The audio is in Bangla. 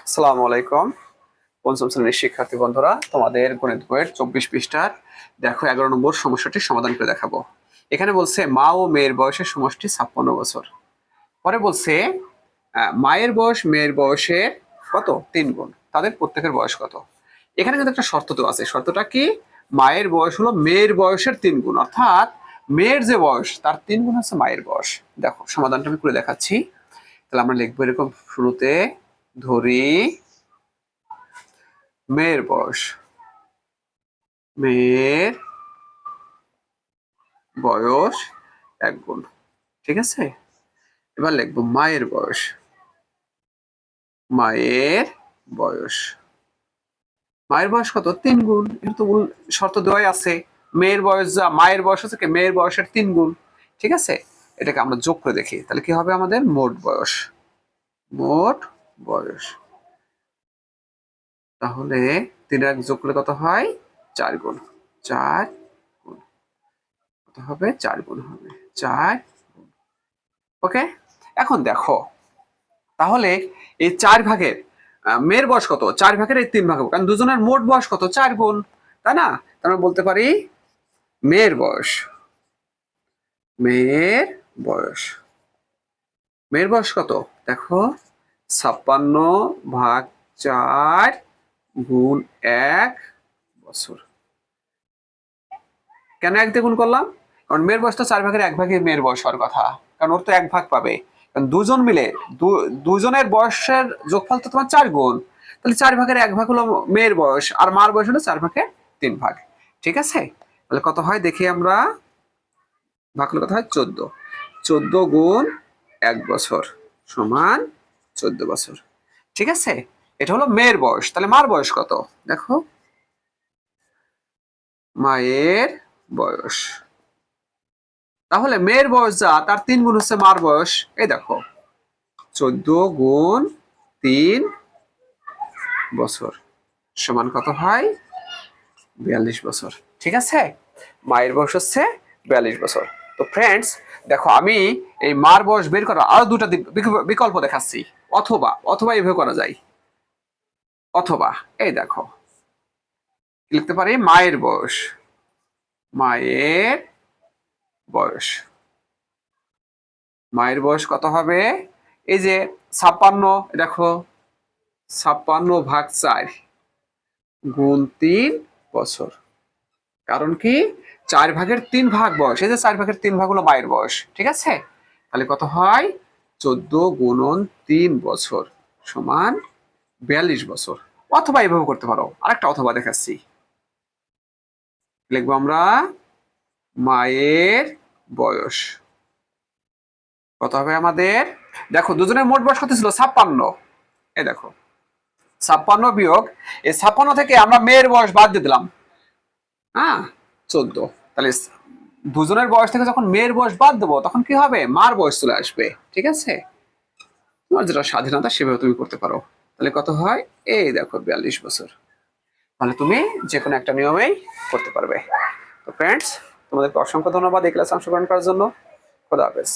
আসসালামু আলাইকুম। পঞ্চম শ্রেণীর শিক্ষার্থী বন্ধুরা, তোমাদের গণিত বইয়ের 24 পৃষ্ঠার দেখো 11 নম্বর সমস্যাটির সমাধান করে দেখাবো। এখানে বলছে মা ও মেয়ের বয়সের সমষ্টি 56 বছর। পরে বলছে মায়ের বয়স মেয়ের বয়সের কত 3 গুণ, তাদের প্রত্যেকের বয়স কত। এখানে কিন্তু একটা শর্ত তো আছে। শর্তটা কি? মায়ের বয়স হলো মেয়ের বয়সের 3 গুণ, অর্থাৎ মেয়ের যে বয়স তার 3 গুণ হচ্ছে মায়ের বয়স। দেখো সমাধানটা আমি করে দেখাচ্ছি। তাহলে আমরা লিখবো এরকম, শুরুতে ধরি মেয়ের বয়স, মেয়ের বয়স 1 গুণ, ঠিক আছে। এবার লিখবো মায়ের বয়স, মায়ের বয়স, মায়ের বয়স কত 3 গুণ। এটা তো শর্ত দেওয়াই আছে, মেয়ের বয়স যা মায়ের বয়স হচ্ছে কি মেয়ের বয়সের 3 গুণ, ঠিক আছে। এটাকে আমরা যোগ করে দেখি, তাহলে কি হবে আমাদের মোট বয়স, মোট বয়স। তাহলে 3 আর 1 যোগ করলে কত হয় 4 গুণ, 4 গুণ কত হবে 4 গুণ হবে 4। ওকে, এখন দেখো তাহলে এই 4 ভাগের মেয়ের বয়স কত, 4 ভাগের এই 3 ভাগ, কারণ দুজনের মোট বয়স কত 4 গুণ, তাই না। তাহলে বলতে পারি মেয়ের বয়স, মেয়ের বয়স, মেয়ের বয়স কত দেখো 56/4 গুণ 1 বছর। কেন 1 দিয়ে গুণ করলাম? কারণ মেয়ের বয়স তো 4 ভাগের 1 ভাগে মেয়ের বয়স হওয়ার কথা, কারণ ওর তো 1 ভাগ পাবে। কারণ দুজন মিলে দুজনের বয়সের যোগফল তো তোমার 4 গুণ, তাহলে 4 ভাগের 1 ভাগ হলো মেয়ের বয়স, আর মার বয়স হলো 4 ভাগের 3 ভাগ, ঠিক আছে। তাহলে কত হয় দেখি আমরা, ভাগ হলে কত হয় 14, 14 গুণ 1 বছর সমান 14 বছর, ঠিক আছে। এটা হলো মেয়ের বয়স। তাহলে মার বয়স কত দেখো, মায়ের বয়স, তাহলে মেয়ের বয়স যা তার 3 গুণ হচ্ছে মার বয়স। এই দেখো 14 গুণ 3 বছর সমান কত হয় 42 বছর, ঠিক আছে। মায়ের বয়স হচ্ছে 42 বছর। তো ফ্রেন্ডস দেখো, আমি এই মার বয়স বের করা আরো দুটা বিকল্প দেখাচ্ছি। অথবা অথবা এইভাবে করা যায়, অথবা এই দেখো লিখতে পারি মায়ের বয়স, মায়ের বয়স, মায়ের বয়স কত হবে, এই যে 56 দেখো 56/4 গুণ 3 বছর। কারণ কি 4 ভাগের 3 ভাগ বয়স, এই যে 4 ভাগের 3 ভাগ হলো মায়ের বয়স, ঠিক আছে। তাহলে কত হয় 14 গুণন 3 বছর সমান 42 বছর। অথবা এইভাবে করতে পারো, আরেকটা অথবা দেখাচ্ছি, লিখবো আমরা মায়ের বয়স কত হবে আমাদের, দেখো দুজনের মোট বয়স কত ছিল 56, এই দেখো 56 বিয়োগ এই 56 থেকে আমরা মেয়ের বয়স বাদ দিয়ে দিলাম, হ্যাঁ 14। তাহলে দুজনের বয়স থেকে যখন মেয়ের বয়স বাদ দেবো তখন কি হবে মার বয়স চলে আসবে, ঠিক আছে। তোমার যেটা স্বাধীনতা সেভাবে তুমি করতে পারো। তাহলে কত হয় এই দেখো 42 বছর। তাহলে তুমি যে কোনো একটা নিয়মেই করতে পারবে। তো ফ্রেন্ডস তোমাদেরকে অসংখ্য ধন্যবাদ এই ক্লাসে অংশগ্রহণ করার জন্য। খোদা হাফেজ।